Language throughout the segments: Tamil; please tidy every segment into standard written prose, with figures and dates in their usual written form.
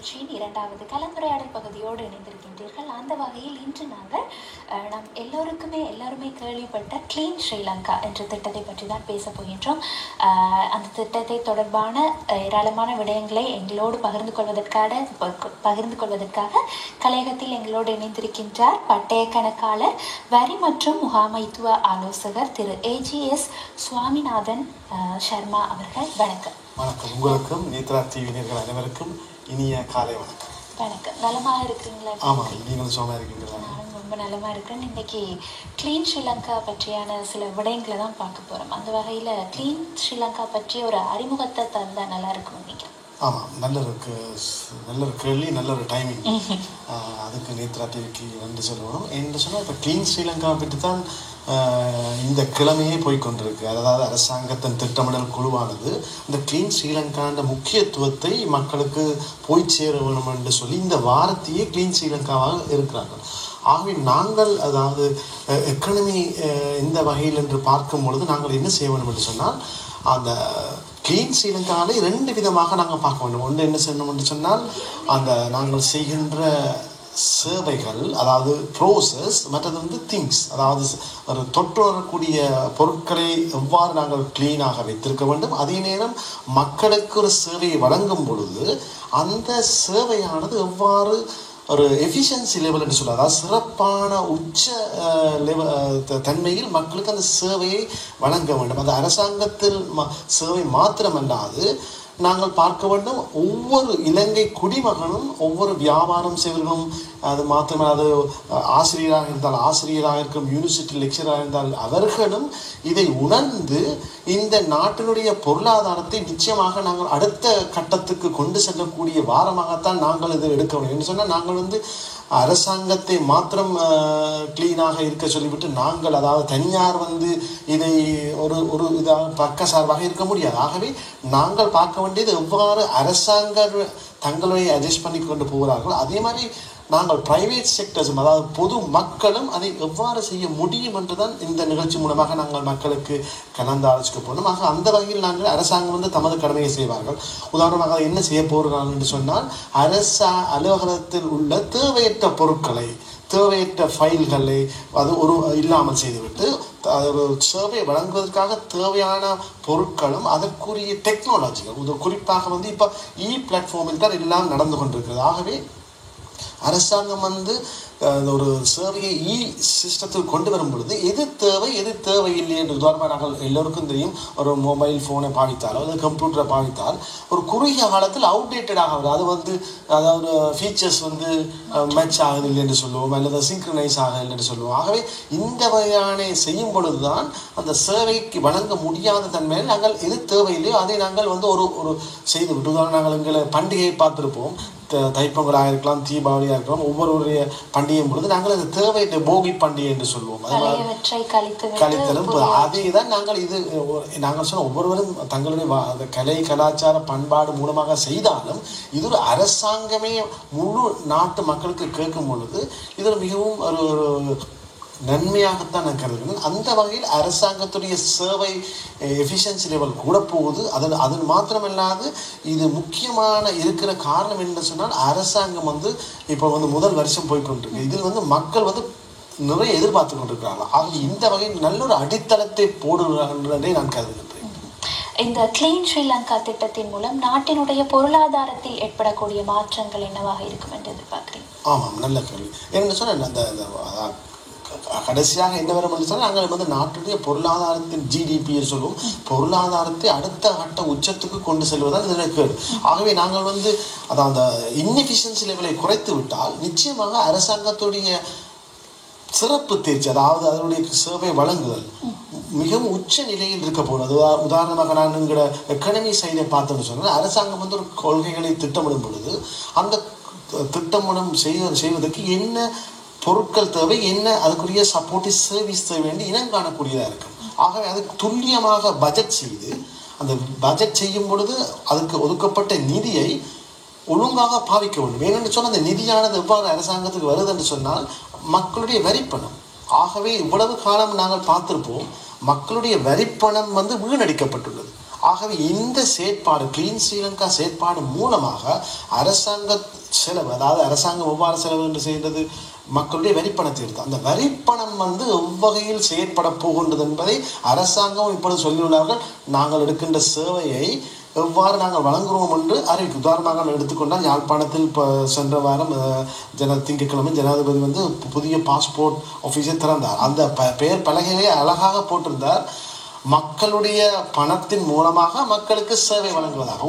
நிகழ்ச்சியின் இரண்டாவது கலந்துரையாடல் பகுதியோடு இணைந்திருக்கின்றீர்கள். அந்த வகையில் இன்று நாங்கள் நம் எல்லாருமே கேள்விப்பட்ட கிளீன் ஸ்ரீலங்கா என்ற திட்டத்தை பற்றி தான் பேச போகின்றோம். அந்த திட்டத்தை தொடர்பான ஏராளமான விடயங்களை எங்களோடு பகிர்ந்து கொள்வதற்காக கலையகத்தில் எங்களோடு இணைந்திருக்கின்றார் பட்டய கணக்காளர், வரி மற்றும் முகாமைத்துவ ஆலோசகர் திரு AGS சுவாமிநாதன் சர்மா அவர்கள். வணக்கம். வணக்கம். உங்களுக்கும் நேத்ரா டிவி நேயர்கள் அனைவருக்கும் இனிய காலை வணக்கம். வணக்கம். நலமாக இருக்கிறீங்களா? ஆமாம், நீங்கள் சுகமாக இருக்கீங்களா? நானும் ரொம்ப நலமாக இருக்கிறேன். இன்னைக்கு கிளீன் ஸ்ரீலங்கா பற்றியான சில விடயங்களை தான் பார்க்க போகிறோம். அந்த வகையில் கிளீன் ஸ்ரீலங்கா பற்றிய ஒரு அறிமுகத்தை தந்தால் நல்லா இருக்கும் நினைக்கிறேன். ஆமாம், நல்ல ஒரு கேள்வி, நல்ல ஒரு டைமிங். அதுக்கு நேத்ரா டிவிக்கு நன்றி சொல்லணும். என்று சொன்னால் இப்போ கிளீன் ஸ்ரீலங்கா பற்றி தான் இந்த கிழமையே போய்கொண்டிருக்கு. அதாவது அரசாங்கத்தின் திட்டமிடல் குழுவானது இந்த கிளீன் ஸ்ரீலங்கான்ற முக்கியத்துவத்தை மக்களுக்கு போய் சேர வேணும் என்று சொல்லி இந்த வாரத்தையே கிளீன் ஸ்ரீலங்காவாக இருக்கிறார்கள். ஆகவே நாங்கள் அதாவது எக்கனமி இந்த வகையில் என்று பார்க்கும் பொழுது நாங்கள் என்ன செய்ய வேண்டும் என்று சொன்னால், அந்த கிளீன் ஸ்ரீலங்காவை 2 விதமாக நாங்கள் பார்க்க வேண்டும். ஒன்று என்ன செய்யணும் என்று சொன்னால், அந்த நாங்கள் செய்கின்ற சேவைகள், அதாவது ப்ரோசஸ், மற்றது திங்ஸ், அதாவது ஒரு தொற்று வரக்கூடிய பொருட்களை எவ்வாறு நாங்கள் கிளீனாக வைத்திருக்க வேண்டும். அதே நேரம் மக்களுக்கு ஒரு சேவையை வழங்கும் பொழுது அந்த சேவையானது எவ்வாறு ஒரு எஃபிஷியன்சி லெவல் என்று சொல்ல, அதாவது சிறப்பான உச்ச தன்மையில் மக்களுக்கு அந்த சேவையை வழங்க வேண்டும். அது அரசாங்கத்தில் சேவை மாத்திரமல்லாது நாங்கள் பார்க்க வேண்டும், ஒவ்வொரு இலங்கை குடிமகனும், ஒவ்வொரு வியாபாரம் செய்வர்களும், அது மாத்திரமே அது ஆசிரியராக இருந்தால் ஆசிரியராக இருக்கும், யூனிவர்சிட்டி லெக்சராக இருந்தால் அவர்களும் இதை உணர்ந்து இந்த நாட்டினுடைய பொருளாதாரத்தை நிச்சயமாக நாங்கள் அடுத்த கட்டத்துக்கு கொண்டு செல்லக்கூடிய வாரமாகத்தான் நாங்கள் இதை எடுக்க வேண்டும். என்று சொன்னால் நாங்கள் அரசாங்கத்தை மாத்திரம் கிளீனாக இருக்க சொல்லிவிட்டு நாங்கள், அதாவது தனியார் இதை ஒரு இதாக பக்க சார்பாக இருக்க முடியாது. ஆகவே நாங்கள் பார்க்க வேண்டியது எவ்வாறு அரசாங்கம் தங்களை அட்ஜஸ்ட் பண்ணி கொண்டு போகிறார்கள், அதே மாதிரி நாங்கள் பிரைவேட் செக்டர்ஸும், அதாவது பொது மக்களும் அதை எவ்வாறு செய்ய முடியும் என்றுதான் இந்த நிகழ்ச்சி மூலமாக நாங்கள் மக்களுக்கு கலந்து ஆலோசிக்க போனோம். ஆக அந்த வகையில் நாங்கள் அரசாங்கம் தமது கடமையை செய்வார்கள். உதாரணமாக என்ன செய்ய போகிறார்கள் என்று சொன்னால், அலுவலகத்தில் உள்ள தேவையற்ற பொருட்களை, தேவையற்ற ஃபைல்களை அது இல்லாமல் செய்துவிட்டு சேவை வழங்குவதற்காக தேவையான பொருட்களும் அதற்குரிய டெக்னாலஜிகள், குறிப்பாக இப்போ பிளாட்ஃபார்மில் தான் எல்லாம் நடந்து கொண்டிருக்கிறது. ஆகவே அரசாங்கம் ஒரு சேவையை சிஸ்டத்தில் கொண்டு வரும் பொழுது எது தேவை எது தேவையில்லை என்று, உதாரணமாக நாங்கள் எல்லோருக்கும் தெரியும், ஒரு மொபைல் ஃபோனை பாவித்தாலோ அல்லது கம்ப்யூட்டரை பாவித்தால் ஒரு குறுகிய காலத்தில் அவுடேட்டடாக வரும். அது அதாவது ஃபீச்சர்ஸ் மேட்ச் ஆகுதில்லை என்று சொல்லுவோம், அல்லது சிங்க்ரனைஸ் ஆகவில்லை என்று சொல்லுவோம். ஆகவே இந்த வகையான செய்யும் பொழுதுதான் அந்த சேவைக்கு வழங்க முடியாத தன்மையில் நாங்கள் எது தேவையில்லையோ அதை நாங்கள் ஒரு செய்து விட்டு, உதாரணம் நாங்கள் எங்களை பண்டிகையை பார்த்துருப்போம், தைப்பொங்கலாக இருக்கலாம், தீபாவளியாக இருக்கலாம், ஒவ்வொருவருடைய பண்டிகையும் பொழுது நாங்கள் அது தேவையில்லை போகி பண்டிகை என்று சொல்லுவோம். கழித்தலும் அதே தான் நாங்கள் சொன்ன ஒவ்வொருவரும் தங்களுடைய கலை கலாச்சார பண்பாடு மூலமாக செய்தாலும் இது ஒரு அரசாங்கமே முழு நாட்டு மக்களுக்கு கேட்கும் பொழுது இது மிகவும் ஒரு நன்மையாகத்தான் நான் கருதுகிறேன். அந்த வகையில் அரசாங்கத்துடைய சேவை எஃபிஷியன்சி லெவல் கூட போகுது. அது மாத்திரமில்லாது இது முக்கியமான இருக்கிற காரணம் என்று சொன்னால், அரசாங்கம் இப்போ முதல் வருஷம் போய்கொண்டிருக்கு. இதில் மக்கள் நிறைய எதிர்பார்த்து கொண்டிருக்கிறார்கள். ஆக இந்த வகையில் நல்ல ஒரு அடித்தளத்தை போடுகிறதை நான் கருதுகின்றேன். இந்த கிளீன் ஸ்ரீலங்கா திட்டத்தின் மூலம் நாட்டினுடைய பொருளாதாரத்தில் ஏற்படக்கூடிய மாற்றங்கள் என்னவாக இருக்கும் என்று எதிர்பார்க்கிறேன்? ஆமாம், நல்ல கேள்வி. என்ன சொன்ன கடைசியாக என்ன வரும் என்று சொன்னால், நாங்கள் நாட்டுடைய பொருளாதாரத்தின் ஜிடிபி சொல்லுவோம், பொருளாதாரத்தை அடுத்த கட்ட உச்சத்துக்கு கொண்டு செல்வதால் இதற்கு. ஆகவே நாங்கள் அந்த இன்எஃபிஷியன்சி லெவலை குறைத்து விட்டால் நிச்சயமாக அரசாங்கத்துடைய சிறப்பு தேர்ச்சி, அதாவது அதனுடைய சேவை வழங்குதல் மிகவும் உச்ச நிலையில் இருக்க போகிறது. உதாரணமாக நான் எங்களோட எக்கனமி சைடை பார்த்தோன்னு சொன்னால், அரசாங்கம் ஒரு கொள்கைகளை திட்டமிடும் பொழுது அந்த திட்டமிடம் செய்வதற்கு என்ன பொருட்கள் தேவை, என்ன அதுக்குரிய சப்போர்ட்டிவ் சர்வீஸ் தேவை என்று இனம் காணக்கூடியதாக இருக்கும். ஆகவே அதுக்கு துல்லியமாக பட்ஜெட் செய்து, அந்த பட்ஜெட் செய்யும் பொழுது அதுக்கு ஒதுக்கப்பட்ட நிதியை ஒழுங்காக பாவிக்க வேண்டும். ஏனென்று சொன்னால், அந்த நிதியானது எவ்வாறு அரசாங்கத்துக்கு வருது என்று சொன்னால் மக்களுடைய வரிப்பணம். ஆகவே இவ்வளவு காலம் நாங்கள் பார்த்திருப்போம், மக்களுடைய வரிப்பணம் வீணடிக்கப்பட்டுள்ளது. ஆகவே இந்த செயற்பாடு கிளீன் ஸ்ரீலங்கா செயற்பாடு மூலமாக அரசாங்க செலவு, அதாவது அரசாங்கம் எவ்வாறு செலவு என்று செய்கிறது, மக்களுடைய வரிப்பணத்தை எடுத்து அந்த வரிப்பணம் எவ்வகையில் செயற்பட போகின்றது என்பதை அரசாங்கம் இப்பொழுது சொல்லியுள்ளார்கள். நாங்கள் எடுக்கின்ற சேவையை எவ்வாறு நாங்கள் வழங்குகிறோம் என்று அறிவிக்கும். உதாரணமாக எடுத்துக்கொண்டால் யாழ்ப்பாணத்தில் இப்போ சென்ற வாரம் திங்கட்கிழமை ஜனாதிபதி புதிய பாஸ்போர்ட் ஆஃபீஸை திறந்தார். அந்த பெயர் பலகையிலே அழகாக போட்டிருந்தார், மக்களுடைய பணத்தின் மூலமாக மக்களுக்கு சேவை வழங்குவதாக.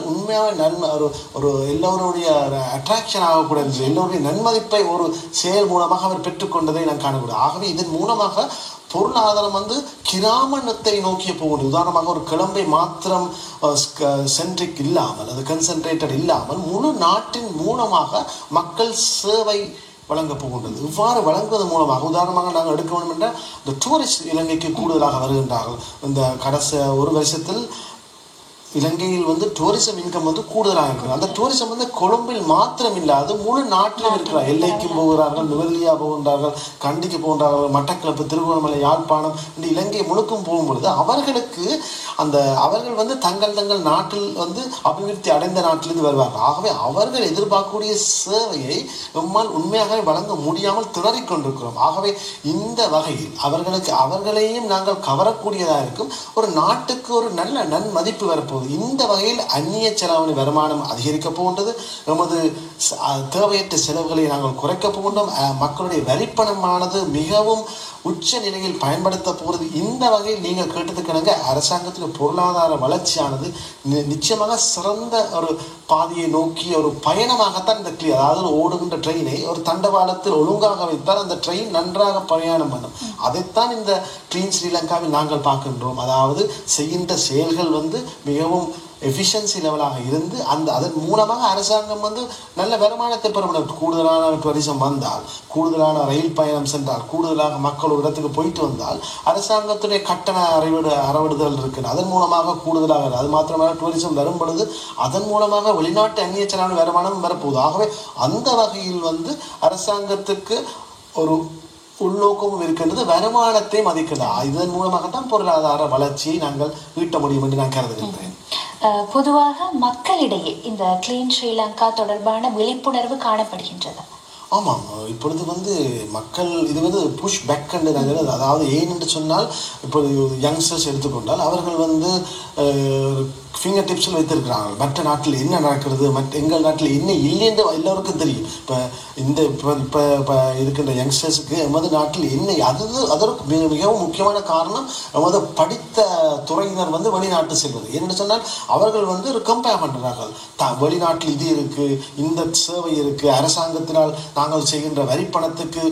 உண்மையாக நன்மை ஒரு எல்லோருடைய அட்ராக்ஷன் ஆகக்கூடாது, எல்லோருடைய நன்மதிப்பை ஒரு செயல் மூலமாக அவர் பெற்றுக்கொண்டதை நான் காணக்கூடாது. ஆகவே இதன் மூலமாக பொருளாதாரம் கிராமத்தை நோக்கிய போகுது. உதாரணமாக ஒரு கிளம்பை மாத்திரம் சென்ட்ரிக் இல்லாமல், அது கன்சன்ட்ரேட்டட் இல்லாமல் முழு நாட்டின் மூலமாக மக்கள் சேவை வழங்க போகின்றது. இவ்வாறு வழங்குவதன் மூலமாக உதாரணமாக நாங்கள் எடுக்க வேண்டும் என்ற இந்த டூரிஸ்ட் இலங்கைக்கு கூடுதலாக வருகின்றார்கள். இந்த கடைசி ஒரு வருஷத்தில் இலங்கையில் டூரிசம் இன்கம் கூடுதலாக இருக்கிறது. அந்த டூரிசம் கொழும்பில் மாத்திரம் இல்லாது முழு நாட்டிலும் இருக்கிறார். எல்லைக்கும் போகிறார்கள், நுவரெலியா போகின்றார்கள், கண்டிக்கு போகின்றார்கள், மட்டக்களப்பு, திருகோணமலை, யாழ்ப்பாணம், இந்த இலங்கை முழுக்கும் போகும்பொழுது அவர்களுக்கு அவர்கள் தங்கள் நாட்டில் அபிவிருத்தி அடைந்த நாட்டிலிருந்து வருவார்கள். ஆகவே அவர்கள் எதிர்பார்க்கக்கூடிய சேவையை நம்மால் உண்மையாக வழங்க முடியாமல் திணறிக் கொண்டிருக்கிறோம். ஆகவே இந்த வகையில் அவர்களையும் நாங்கள் கவரக்கூடியதாக இருக்கும். ஒரு நாட்டுக்கு ஒரு நல்ல நன்மதிப்பு வரப்போகுது. இந்த வகையில் அந்நிய செலாவணி வருமானம் அதிகரிக்க போகின்றது. நமது தேவையற்ற செலவுகளை நாங்கள் குறைக்க போகின்றோம். மக்களுடைய வரிப்பணமானது மிகவும் உச்ச நிலையில் பயன்படுத்த போகிறது. இந்த வகையில் நீங்கள் கேட்டதுக்கிணங்க அரசாங்கத்துக்கு பொருளாதார வளர்ச்சியானது நிச்சயமாக சிறந்த ஒரு பாதையை நோக்கிய ஒரு பயணமாகத்தான் இந்த அதாவது ஓடுகின்ற ட்ரெயினை ஒரு தண்டவாளத்தில் ஒழுங்காக வைத்தால் அந்த ட்ரெயின் நன்றாக பிரயாணம் பண்ணும். அதைத்தான் இந்த கிளீன் ஸ்ரீலங்காவில் நாங்கள் பார்க்கின்றோம். அதாவது செய்கின்ற செயல்கள் மிகவும் எஃபிஷியன்சி லெவலாக இருந்து அதன் மூலமாக அரசாங்கம் நல்ல வருமானத்தை பெறும். கூடுதலான டூரிசம் வந்தால், கூடுதலான ரயில் பயணம் சென்றால், கூடுதலாக மக்கள் ஒரு இடத்துக்கு போயிட்டு வந்தால் அரசாங்கத்துடைய கட்டண அறவிடுதல் இருக்குது. அதன் மூலமாக கூடுதலாக அது மாத்திரமாக டூரிசம் வரும் பொழுது அதன் மூலமாக வெளிநாட்டு அந்நிய செலாவணி வருமானம் வரப்போகுது. ஆகவே அந்த வகையில் அரசாங்கத்துக்கு ஒரு உள்நோக்கமும் இருக்கின்றது, வருமானத்தை மதிக்கிறது. இதன் மூலமாகத்தான் பொருளாதார வளர்ச்சியை நாங்கள் ஈட்ட முடியும் என்று நான் கருதுகின்றேன். பொதுவாக மக்களிடையே இந்த கிளீன் ஸ்ரீலங்கா தொடர்பான விழிப்புணர்வு காணப்படுகின்றது. ஆமாம், இப்பொழுது மக்கள் இது புஷ் பேக் என்று நாங்கள், அதாவது ஏன் என்று சொன்னால் இப்பொழுது யங்ஸ்டர்ஸ் எடுத்துக்கொண்டால் அவர்கள் ஃபிங்கர் டிப்ஸில் வைத்திருக்கிறாங்க. மற்ற நாட்டில் என்ன நடக்கிறது, எங்கள் நாட்டில் என்ன இல்லை என்று எல்லோருக்கும் தெரியும். இப்போ இருக்கின்ற யங்ஸ்டர்ஸுக்கு எமது நாட்டில் என்ன அதற்கு மிகவும் முக்கியமான காரணம் எமது படித்த துறையினர் வெளிநாட்டு செல்வது. ஏன்னு சொன்னால் அவர்கள் ஒரு கம்பேர் பண்ணுறார்கள். வெளிநாட்டில் இது இருக்குது, இந்த சேவை இருக்குது, அரசாங்கத்தினால் நாங்கள் செய்கின்ற வரிப்பணத்துக்கு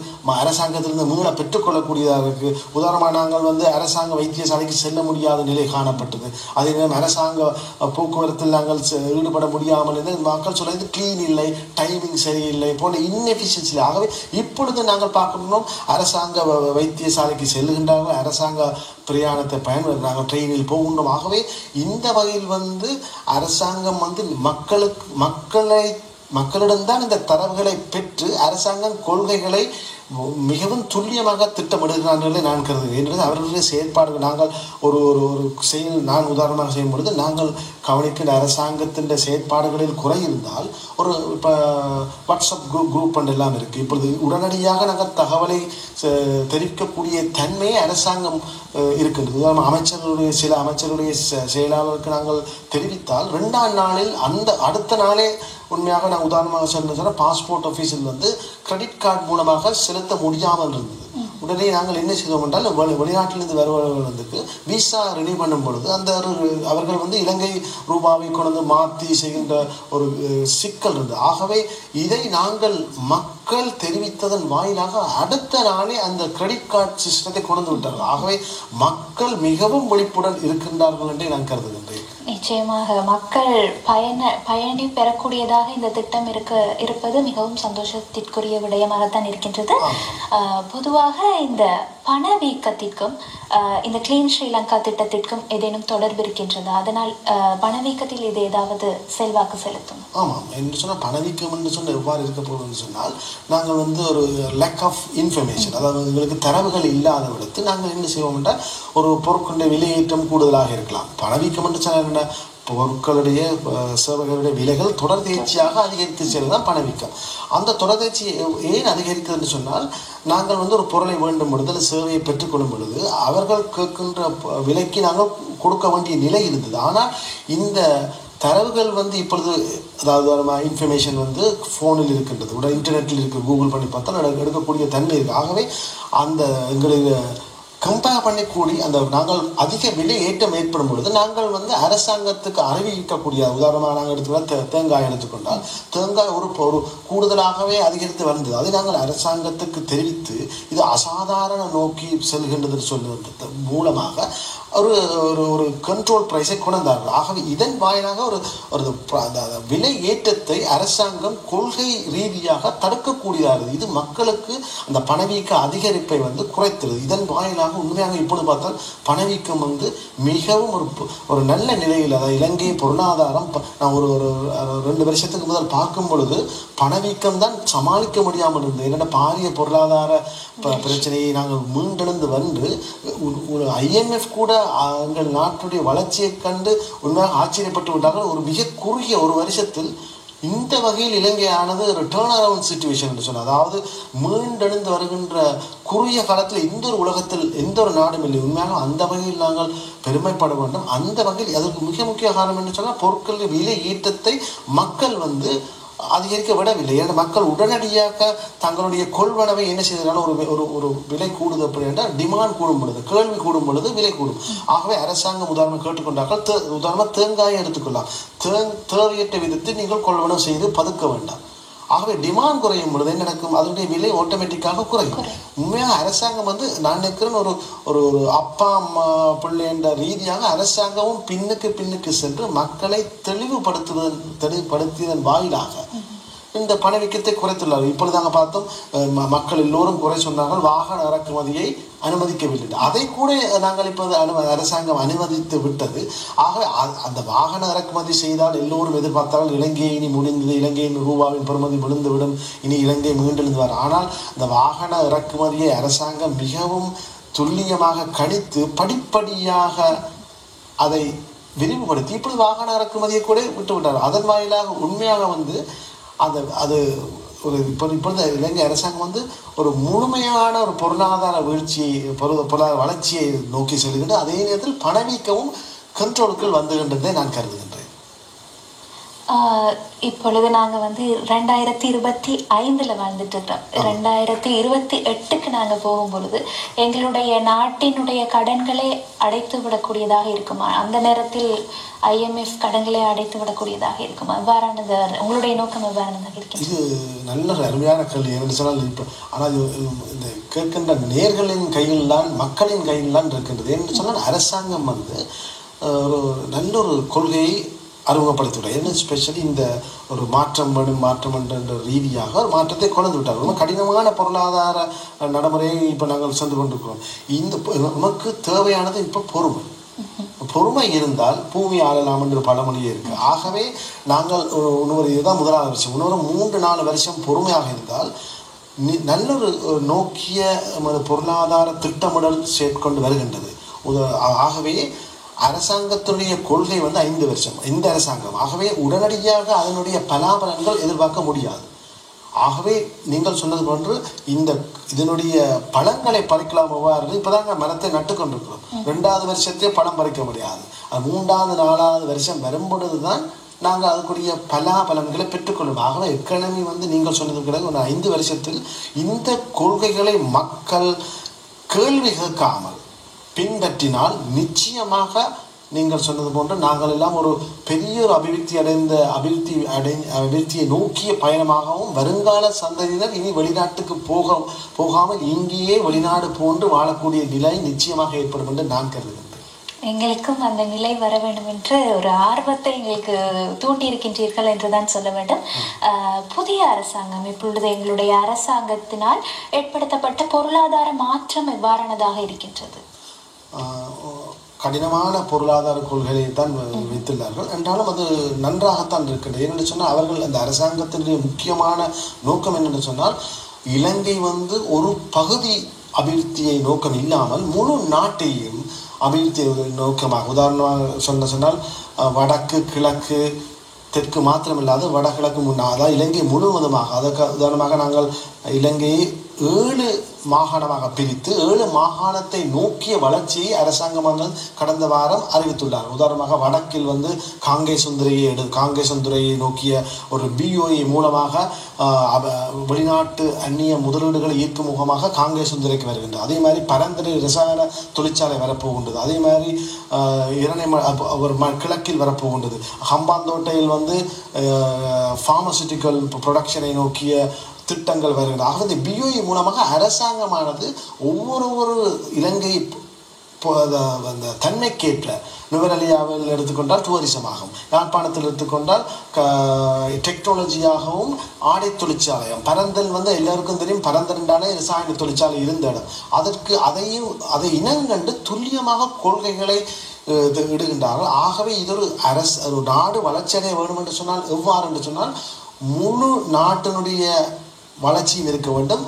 அரசாங்கத்திலிருந்து மீள பெற்றுக்கொள்ளக்கூடியதாக இருக்குது. உதாரணமாக நாங்கள் அரசாங்க வைத்தியசாலைக்கு செல்ல முடியாத நிலை காணப்பட்டது. அதே நேரம் அரசாங்க போக்குவரத்தில் நாங்கள் ஈடுபட முடியாமல் மக்கள் சொல்றது கிளீன் இல்லை, டைமிங் சரியில்லை போன்ற இன்எஃபிஷியன்சி. ஆகவே இப்பொழுது நாங்கள் பார்க்கணும், அரசாங்க வைத்தியசாலைக்கு செல்லுகின்றார்கள், அரசாங்க பிரயாணத்தை பயன்படுத்துகிறாங்க, ட்ரெயினில் போகின்றோம். ஆகவே இந்த வகையில் அரசாங்கம் மக்களிடம்தான் இந்த தரவுகளை பெற்று அரசாங்கம் கொள்கைகளை மிகவும் துல்லியமாக திட்டமிடுகிறார்கள் நான் கருதுகிறேன். என்றது அவர்களுடைய செயற்பாடுகள். நாங்கள் ஒரு ஒரு செயல் நான் உதாரணமாக செய்யும் பொழுது நாங்கள் கவனிக்கின்ற அரசாங்கத்தின் செயற்பாடுகளில் குறை இருந்தால் இப்போ வாட்ஸ்அப் குரூப் எல்லாம் இருக்குது. இப்பொழுது உடனடியாக நாங்கள் தகவலை தெரிவிக்கக்கூடிய தன்மையை அரசாங்கம் இருக்கின்றது. உதாரணமாக சில அமைச்சர்களுடைய செயலாளருக்கு நாங்கள் தெரிவித்தால் 2ஆம் நாளில் அடுத்த நாளே உண்மையாக நான் உதாரணமாக சொன்ன பாஸ்போர்ட் ஆஃபீஸில் கிரெடிட் கார்டு மூலமாக செலுத்த முடியாமல் இருந்தது. உடனே நாங்கள் என்ன செய்தோம் என்றால் வெளிநாட்டிலிருந்து வருபவர்களுக்கு விசா ரெனியூ பண்ணும் பொழுது அவர்கள் இலங்கை ரூபாவை கொண்டு மாற்றி செய்கின்ற ஒரு சிக்கல் இருந்தது. ஆகவே இதை நாங்கள் மக்கள் தெரிவித்ததன் வாயிலாக அடுத்த நாளே அந்த கிரெடிட் கார்டு சிஸ்டத்தை கொண்டு விட்டார்கள். ஆகவே மக்கள் மிகவும் விழிப்புடன் இருக்கின்றார்கள் என்றே நான் கருதுகின்றேன். நிச்சயமாக மக்கள் பயணி பெறக்கூடியதாக இந்த திட்டம் இருப்பது மிகவும் சந்தோஷத்திற்குரிய விடயமாகத்தான் இருக்கின்றது. பொதுவாக இந்த பணவீக்கத்திற்கும் இந்த கிளீன் ஸ்ரீலங்கா திட்டத்திற்கும் ஏதேனும் தொடர்பு இருக்கின்றதா? அதனால் பணவீக்கத்தில் இது ஏதாவது செல்வாக்கு செலுத்தும்? ஆமாம், என்று சொன்னால் பணவீக்கம் என்று சொன்னால் எவ்வாறு இருக்க போகுதுன்னு சொன்னால், நாங்கள் வந்து ஒரு லேக் ஆஃப் இன்ஃபர்மேஷன், அதாவது எங்களுக்கு தரவுகள் இல்லாத விடத்து நாங்கள் என்ன செய்வோம் என்றால் ஒரு பொருட்களுடைய விலையேற்றம் கூடுதலாக இருக்கலாம். பணவீக்கம் என்று சொன்னால் என்ன, பொருட்களுடைய சேவைகளுடைய விலைகள் தொடர்ந்தேர்ச்சியாக அதிகரித்து செல்வது தான் பணவீக்கம். அந்த தொடர்ந்தேர்ச்சி ஏன் அதிகரிக்கிறது என்று சொன்னால், நாங்கள் வந்து ஒரு பொருளை வேண்டும் பொழுது அல்லது சேவையை பெற்றுக்கொள்ளும் பொழுது அவர்கள் கேட்கின்ற விலைக்கு நாங்கள் கொடுக்க வேண்டிய நிலை இருந்தது. ஆனால் இந்த தரவுகள் வந்து இப்பொழுது, அதாவது இன்ஃபர்மேஷன் வந்து ஃபோனில் இருக்கின்றது, உடனே இன்டர்நெட்டில் இருக்குது, கூகுள் பண்ணி பார்த்தால் எடுக்கக்கூடிய தன்மை இருக்குது. ஆகவே அந்த எங்களுடைய கம்பேர் பண்ணக்கூடிய அந்த நாங்கள் அதிக விலை ஏற்றம் ஏற்படும் பொழுது நாங்கள் வந்து அரசாங்கத்துக்கு அறிவிக்கக்கூடிய, உதாரணமாக நாங்கள் எடுத்துக்கொண்டால் தேங்காய் எடுத்துக்கொண்டால் தேங்காய் ஒரு கூடுதலாகவே அதிகரித்து வந்தது. அதை நாங்கள் அரசாங்கத்துக்கு தெரிவித்து இது அசாதாரண நோக்கி செல்கின்றது சொல்லுவது மூலமாக ஒரு ஒரு கண்ட்ரோல் ப்ரைஸை கொண்டார்கள். ஆகவே இதன் வாயிலாக ஒரு விலை ஏற்றத்தை அரசாங்கம் கொள்கை ரீதியாக தடுக்கக்கூடியதாக. இது மக்களுக்கு அந்த பணவீக்க அதிகரிப்பை வந்து குறைத்தது. இதன் வாயிலாக உண்மையாக இப்பொழுது பார்த்தால் பணவீக்கம் வந்து மிகவும் ஒரு நல்ல நிலையில், அதாவது இலங்கை பொருளாதாரம் நான் ஒரு 2 வருஷத்துக்கு முதல் பார்க்கும் பொழுது பணவீக்கம் தான் சமாளிக்க முடியாமல் இருந்தது. என்னென்ன பாரிய பொருளாதார பிரச்சனையை நாங்கள் மீண்டெழுந்து வந்து ஒரு IMF கூட எங்கள் நாட்டுடைய வளர்ச்சியை கண்டு உண்மையாக ஆச்சரியப்பட்டு விட்டார்கள். ஒரு மிக குறுகிய ஒரு வருஷத்தில் இந்த வகையில் இலங்கையானது ஒரு டேர்ன் அரவுண்ட் சிச்சுவேஷன் என்று சொன்னால், அதாவது மீண்டெழுந்து வருகின்ற குறுகிய காலத்தில் இந்த ஒரு உலகத்தில் எந்த ஒரு நாடும் இல்லை. உண்மையாக அந்த வகையில் நாங்கள் பெருமைப்பட வேண்டும். அந்த வகையில் அதற்கு மிக முக்கிய காரணம் என்று சொன்னால், பொருட்களின் விலை ஈட்டத்தை மக்கள் வந்து அதிகரிக்க விடவில்லை. ஏன்னா மக்கள் உடனடியாக தங்களுடைய கொள்வனவை என்ன செய்தனால ஒரு விலை கூடுது அப்படி என்றால் டிமாண்ட் கூடும் பொழுது, கேள்வி கூடும் பொழுது விலை கூடும். ஆகவே அரசாங்கம் உதாரணம் கேட்டுக்கொண்டார்கள், உதாரணமாக தேங்காயை எடுத்துக்கொள்ளலாம். தேவையற்ற விதத்தில் நீங்கள் கொள்வனவு செய்து பதுக்க வேண்டாம். ஆகவே டிமாண்ட் குறையும் பொழுது என்ன நடக்கும், அதனுடைய விலை ஆட்டோமேட்டிக்காக குறையும். உண்மையாக அரசாங்கம் வந்து நான் நினைக்கிறேன் ஒரு ஒரு அப்பா அம்மா பிள்ளை என்ற ரீதியாக அரசாங்கமும் பின்னுக்கு சென்று மக்களை தெளிவுபடுத்தியதன் வாயிலாக இந்த பணவீக்கத்தை குறைத்துள்ளார். இப்பொழுது நாங்கள் பார்த்தோம், மக்கள் எல்லோரும் குறை சொன்னார்கள், வாகன இறக்குமதியை அனுமதிக்கவில்லை. அதை கூட நாங்கள் இப்போது அரசாங்கம் அனுமதித்து விட்டது. ஆக அந்த வாகன இறக்குமதி செய்தால் எல்லோரும் எதிர்பார்த்தால் இலங்கையை இனி முடிந்தது, இலங்கையின் ரூபாவின் பெறுமதி விழுந்துவிடும், இனி இலங்கை மீண்டெழுந்துவார். ஆனால் இந்த வாகன இறக்குமதியை அரசாங்கம் மிகவும் துல்லியமாக கணித்து படிப்படியாக அதை விரிவுபடுத்தி இப்பொழுது வாகன இறக்குமதியை கூட விட்டுவிட்டார். அதன் வாயிலாக உண்மையாக வந்து அது ஒரு இப்பொழுது இலங்கை அரசாங்கம் வந்து ஒரு முழுமையான ஒரு பொருளாதார வீழ்ச்சியை பொருளாதார வளர்ச்சியை நோக்கி செல்கின்ற அதே நேரத்தில் பணவீக்கமும் கண்ட்ரோலுக்குள் வந்துகின்றதை நான் கருதுகின்றேன். இப்பொழுது நாங்கள் வந்து 2025 வாழ்ந்துட்டு இருக்கோம். 2028க்கு நாங்கள் போகும்பொழுது எங்களுடைய நாட்டினுடைய கடன்களை அடைத்து விடக்கூடியதாக இருக்குமா? அந்த நேரத்தில் IMF கடன்களை அடைத்து விடக்கூடியதாக இருக்குமா? எவ்வாறானது உங்களுடைய நோக்கம் எவ்வாறானதாக இருக்கு? இது நல்ல அருமையான கேள்வி. என்று சொன்னால் இப்போ ஆனால் இந்த கேட்கின்ற நேர்களின் கையில் தான், மக்களின் கையில் தான் இருக்கின்றது. என்று சொன்னால் அரசாங்கம் வந்து ஒரு நல்ல ஒரு கொள்கையை அறிமுகப்படுத்திவிட்டார். என்ன ஸ்பெஷலி இந்த ஒரு மாற்றம் என்ற ரீதியாக ஒரு மாற்றத்தை கொண்டு விட்டார். ரொம்ப கடினமான பொருளாதார நடைமுறையை இப்போ நாங்கள் சென்று கொண்டிருக்கிறோம். நமக்கு தேவையானது இப்போ பொறுமை இருந்தால் பூமி ஆளலாம் என்ற பழமொழியே இருக்கு. ஆகவே நாங்கள் இதுதான் முதலாவது வருஷம், இன்னொரு 3-4 வருஷம் பொறுமையாக இருந்தால் நல்லொரு நோக்கிய பொருளாதார திட்டமிடல் சேர்க்கொண்டு வருகின்றது. ஆகவே அரசாங்கத்துடைய கொள்கை வந்து 5 வருஷம் இந்த அரசாங்கம். ஆகவே உடனடியாக அதனுடைய பலாபலன்கள் எதிர்பார்க்க முடியாது. ஆகவே நீங்கள் சொன்னது போன்று இதனுடைய பழங்களை பறிக்கலாம். எவ்வாறு இப்போதாங்க மரத்தை நட்டு கொண்டிருக்கிறோம். 2வது வருஷத்தையே பழம் பறிக்க முடியாது. அது 3வது 4வது வருஷம் வரும்பொழுது தான் நாங்கள் அதுக்குரிய பலாபலன்களை பெற்றுக்கொள்ளும். ஆகவே எக்கனமி வந்து நீங்கள் சொன்னது கிடையாது, ஒரு 5 வருஷத்தில் இந்த கொள்கைகளை மக்கள் கேள்வி கேட்காமல் பின்பற்றினால் நிச்சயமாக நீங்கள் சொன்னது போன்று நாங்கள் எல்லாம் ஒரு பெரிய ஒரு அபிவிருத்தியை நோக்கிய பயணமாகவும் வருங்கால சந்ததியினர் இனி வெளிநாட்டுக்கு போகாமல் இங்கேயே வெளிநாடு போன்று வாழக்கூடிய நிலை நிச்சயமாக ஏற்படும் என்று நான் கருதுகின்றேன். எங்களுக்கும் அந்த நிலை வர வேண்டும் என்று ஒரு ஆர்வத்தை எங்களுக்கு தூண்டியிருக்கின்றீர்கள் என்றுதான் சொல்ல வேண்டும். புதிய அரசாங்கம் இப்பொழுது எங்களுடைய அரசாங்கத்தினால் ஏற்படுத்தப்பட்ட பொருளாதார மாற்றம் எவ்வாறானதாக இருக்கின்றது? கடினமான பொருளாதார கொள்கையை தான் வைத்துள்ளார்கள் என்றாலும் அது நன்றாகத்தான் இருக்கின்றது. ஏனென்று சொன்னால் அவர்கள் அந்த அரசாங்கத்தினுடைய முக்கியமான நோக்கம் என்னென்று சொன்னால் இலங்கை ஒரு பகுதி அபிவிருத்தியை நோக்கம் இல்லாமல் முழு நாட்டையும் அபிவிருத்தி நோக்கமாக, உதாரணமாக சொன்னால் வடக்கு கிழக்கு தெற்கு மாத்திரமில்லாது வடகிழக்கு அதாவது இலங்கை முழுவதுமாக, அதற்கு உதாரணமாக நாங்கள் இலங்கையை 7 மாகாணமாக பிரித்து 7 மாகாணத்தை நோக்கிய வளர்ச்சியை அரசாங்கம் கடந்த வாரம் அறிவித்துள்ளார். உதாரணமாக வடக்கில் காங்கேசந்துறையை நோக்கிய ஒரு BOI மூலமாக வெளிநாட்டு அந்நிய முதலீடுகளை ஈர்க்கும் முகமாக காங்கேசந்துறைக்கு வருகின்றது. அதே மாதிரி பரந்தரை ரசாயன தொழிற்சாலை வரப்போகின்றது. அதே மாதிரி கிழக்கில் வரப்போகின்றது. ஹம்பாந்தோட்டையில் ஃபார்மசூட்டிக்கல் ப்ரொடக்ஷனை நோக்கிய திட்டங்கள் வருகிறது. ஆக இந்த BOI மூலமாக அரசாங்கமானது ஒவ்வொரு இலங்கை அந்த தன்மைக்கேற்ற நுவரெலியாவில் எடுத்துக்கொண்டால் டூரிசம் ஆகும், யாழ்ப்பாணத்தில் எடுத்துக்கொண்டால் டெக்னாலஜியாகவும் ஆடை தொழிற்சாலையும், பரந்தல் எல்லாருக்கும் தெரியும் பரந்தண்டாலே ரசாயன தொழிற்சாலை இருந்த இடம். அதை இனங்கண்டு துல்லியமாக கொள்கைகளை இடுகின்றார்கள். ஆகவே இது ஒரு நாடு வளர்ச்சியடைய வேண்டும் என்று சொன்னால் எவ்வாறு என்று சொன்னால் முழு நாட்டினுடைய வளர்ச்சியும் இருக்க வேண்டும்,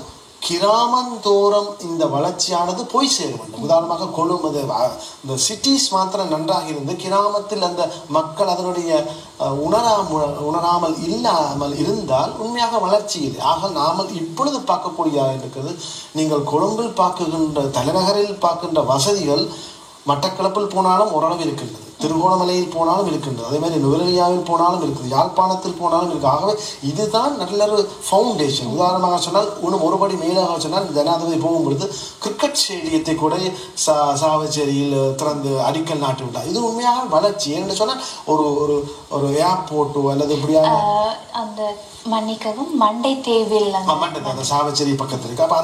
கிராமந்தோறும் இந்த வளர்ச்சியானது போய் சேர வேண்டும். உதாரணமாக கொழும்பு இந்த சிட்டிஸ் மாத்திரம் நன்றாக இருந்து கிராமத்தில் அந்த மக்கள் அதனுடைய உணராமல் இல்லாமல் இருந்தால் உண்மையாக வளர்ச்சி இல்லை. ஆக நாமல் இப்பொழுது பார்க்கக்கூடிய இருக்கிறது, நீங்கள் கொழும்பில் பார்க்கின்ற தலைநகரில் பார்க்கின்ற வசதிகள் மட்டக்களப்பில் போனாலும் ஓரளவு இருக்கின்றது, திருகோணமலையில் போனாலும் இருக்கின்றது, அதே மாதிரி நுவரெலியாவில் போனாலும் இருக்குது, யாழ்ப்பாணத்தில் போனாலும் இருக்குது. ஆகவே இதுதான் நல்ல ஒரு ஃபவுண்டேஷன். உதாரணமாக சொன்னால் ஒருபடி மேலாக சொன்னால் ஜனாதிபதி போகும்பொழுது கிரிக்கெட் ஸ்டேடியத்தை கூட சாவச்சேரியில் திறந்து அடிக்கல் நாட்டு விட்டார். இது உண்மையாக வளர்ச்சி. ஏன்னு சொன்னால் ஒரு ஏர்போர்ட்டோ அல்லது இப்படியான அந்த மன்னிக்கவும் மண்டை தேவில் அந்த சாவச்சேரி பக்கத்தில் இருக்கு. அப்போ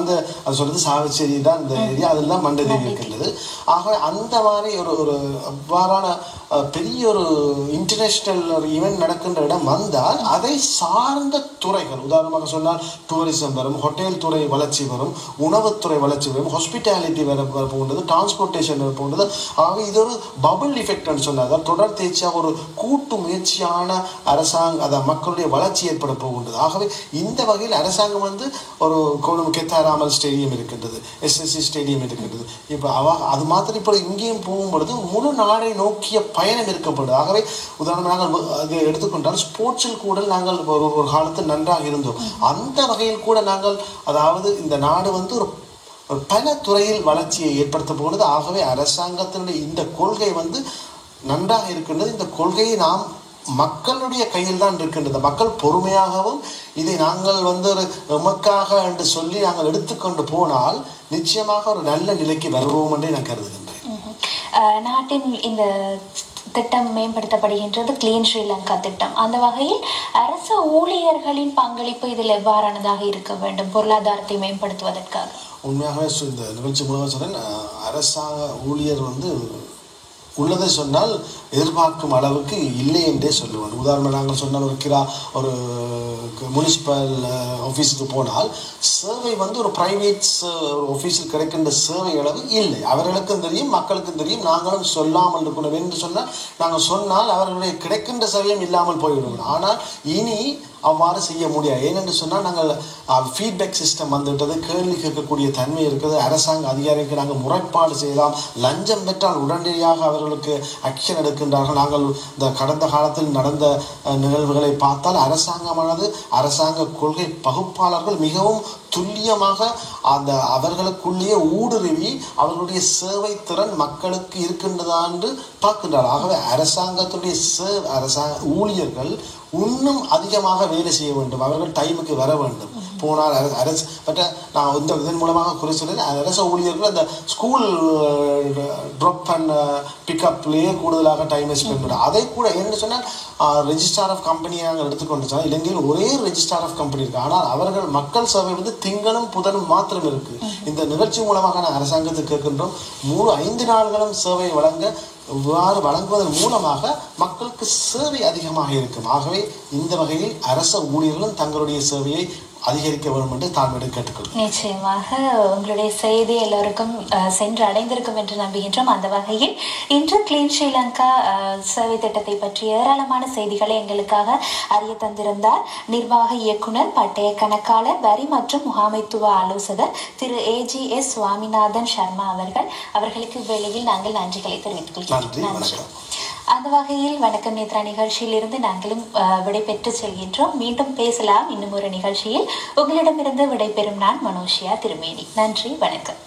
அது சொல்றது சாவச்சேரி தான் இந்த ஏரியா, அதில் தான் மண்டை தேவி இருக்கின்றது. ஆகவே அந்த மாதிரி ஒரு அவ்வாறான பெரிய ஒரு இன்டர்நேஷனல் ஒரு ஈவெண்ட் நடக்கின்ற இடம் வந்தால் அதை சார்ந்த துறைகள், உதாரணமாக சொன்னால் டூரிசம் வரும், ஹோட்டல் துறை வளர்ச்சி வரும், உணவுத்துறை வளர்ச்சி வரும், ஹாஸ்பிட்டாலிட்டி வர போகின்றது, டிரான்ஸ்போர்ட்டேஷன் வர போகின்றது. ஆகவே இது ஒரு பபுள் இஃபெக்ட்னு சொன்னாங்க. தொடர் தேர்ச்சியாக ஒரு கூட்டு முயற்சியான அரசாங்க மக்களுடைய வளர்ச்சி ஏற்பட போகின்றது. ஆகவே இந்த வகையில் அரசாங்கம் ஒரு கொழும்பு கெத்தாராமல் ஸ்டேடியம் இருக்கின்றது, SSC ஸ்டேடியம் இருக்கின்றது. இப்போ அது மாத்திரம் இப்போ இங்கேயும் போகும்பொழுது முழு நாடை நோக்கிய பயணம் இருக்கப்படுது. ஆகவே உதாரணமாக அதை எடுத்துக்கொண்டால் ஸ்போர்ட்ஸில் கூட நாங்கள் ஒரு காலத்தில் நன்றாக இருந்தோம். அந்த வகையில் கூட நாங்கள் அதாவது இந்த நாடு ஒரு பல துறையில் வளர்ச்சியை ஏற்படுத்த போகிறது. ஆகவே அரசாங்கத்தினுடைய இந்த கொள்கை நன்றாக இருக்கின்றது. இந்த கொள்கையை நாம் மக்களுடைய கையில் தான் இருக்கின்றது. மக்கள் பொறுமையாகவும் இதை நாங்கள் ஒரு எமக்காக என்று சொல்லி நாங்கள் எடுத்துக்கொண்டு போனால் நிச்சயமாக ஒரு நல்ல நிலைக்கு வருவோம் என்றே நான் கருதுகின்றேன். நாட்டின் இந்த திட்டம் மேம்படுத்தப்படுகின்றது, கிளீன் ஸ்ரீலங்கா திட்டம். அந்த வகையில் அரசு ஊழியர்களின் பங்களிப்பு இதில் எவ்வாறானதாக இருக்க வேண்டும் பொருளாதாரத்தை மேம்படுத்துவதற்காக? உண்மையாகவே இந்த நிகழ்ச்சி மூலமாக சொன்னேன், அரசாங்க ஊழியர் உள்ளதை சொன்னால் எதிர்பார்க்கும் அளவுக்கு இல்லை என்றே சொல்லுவார். உதாரணம் நாங்கள் சொன்னால் ஒரு முனிசிபல் ஆஃபீஸுக்கு போனால் சேவை ஒரு ப்ரைவேட் ஆஃபீஸில் கிடைக்கின்ற சேவை அளவு இல்லை. அவர்களுக்கும் தெரியும், மக்களுக்கும் தெரியும். நாங்களும் சொல்லாமல் இருக்கணும் என்று சொன்னால் நாங்கள் சொன்னால் அவர்களுடைய கிடைக்கின்ற சேவையும் இல்லாமல் போய்விடும். ஆனால் இனி அவ்வாறு செய்ய முடியாது. ஏனென்று சொன்னால் நாங்கள் ஃபீட்பேக் சிஸ்டம் வந்துவிட்டது, கேள்வி கேட்கக்கூடிய தன்மை இருக்குது. அரசாங்க அதிகாரிகளுக்கு நாங்கள் முறைப்பாடு செய்யலாம். லஞ்சம் பெற்றால் உடனடியாக அவர்களுக்கு ஆக்ஷன் எடுக்கின்றார்கள். நாங்கள் இந்த கடந்த காலத்தில் நடந்த நிகழ்வுகளை பார்த்தால் அரசாங்க கொள்கை பகுப்பாளர்கள் மிகவும் துல்லியமாக அவர்களுக்குள்ளேயே ஊடுருவி அவர்களுடைய சேவை திறன் மக்களுக்கு இருக்கின்றதா என்று பார்க்கின்றார்கள். ஆகவே அரசாங்கத்துடைய ஊழியர்கள் இன்னும் அதிகமாக வேலை செய்ய வேண்டும். அவர்கள் டைமுக்கு வர வேண்டும். போனால் அரசு நான் இதன் மூலமாக குறை சொல்றேன், அரசு ஊழியர்கள் அந்த ஸ்கூல் ட்ராப் அண்ட் பிக்கப்லேயே கூடுதலாக டைமை ஸ்பெண்ட் பண்ணுறோம். அதை கூட என்ன சொன்னால் ரெஜிஸ்ட்ரார் ஆஃப் கம்பெனியை நாங்கள் எடுத்துக்கொண்டு சொன்னால் இலங்கையில் ஒரே ரெஜிஸ்ட்ரார் ஆஃப் கம்பெனி இருக்குது. ஆனால் அவர்கள் மக்கள் சேவை திங்களும் புதனும் மாத்திரம் இருக்குது. இந்த நிகழ்ச்சி மூலமாக நான் அரசாங்கத்துக்கு கேட்கின்றோம், 5 நாள்களும் சேவை வழங்க இவ்வாறு வழங்குவதன் மூலமாக மக்களுக்கு சேவை அதிகமாக இருக்கும். ஆகவே இந்த வகையில் அரச ஊழியர்களும் தங்களுடைய சேவையை அதிகரிக்க வேண்டும் என்று தாழ்மையுடன் கேட்டுக்கொள்கிறேன். நிச்சயமாக உங்களுடைய செய்தி எல்லோருக்கும் சென்று அடைந்திருக்கும் என்று நம்புகின்றோம். அந்த வகையில் இன்று கிளீன் ஸ்ரீலங்கா சேவை திட்டத்தை பற்றி ஏராளமான செய்திகளை எங்களுக்காக அறிய தந்திருந்தார் நிர்வாக இயக்குனர், பட்டய கணக்காளர், வரி மற்றும் முகாமைத்துவ ஆலோசகர் திரு AGS சுவாமிநாதன் சர்மா அவர்களுக்கு வேளையில் நாங்கள் நன்றிகளை தெரிவித்துக் கொள்கிறோம். அந்த வகையில் வணக்கம் நேத்ரா நிகழ்ச்சியில் இருந்து நாங்களும் விடைபெற்று செல்கின்றோம். மீண்டும் பேசலாம் இன்னும் ஒரு நிகழ்ச்சியில். உங்களிடமிருந்து விடைபெறும் நான் மனோஷியா திருமேனி. நன்றி, வணக்கம்.